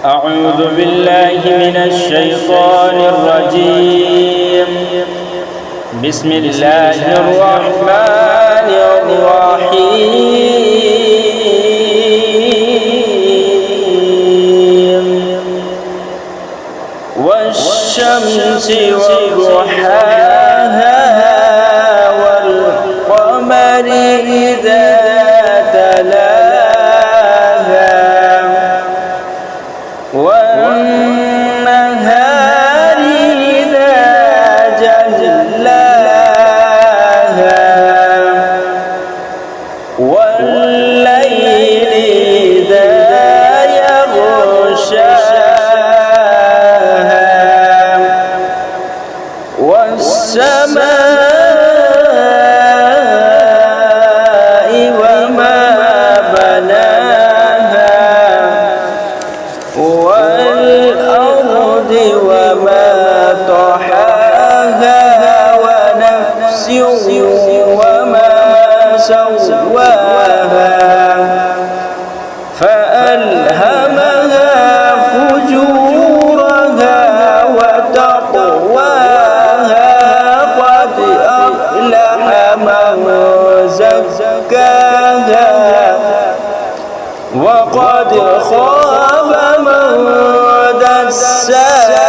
أعوذ بالله من الشيطان الرجيم بسم الله الرحمن الرحيم والشمس وضحاها والقمر إذا تلاها والنهار إذا جلاها والليل إذا يغشاها والسماء وما بناها والأرض وما طحاها ونفس وما سواها فألهمها فجورها وتقواها قد أفلح من زكاها وقد خاب من دساها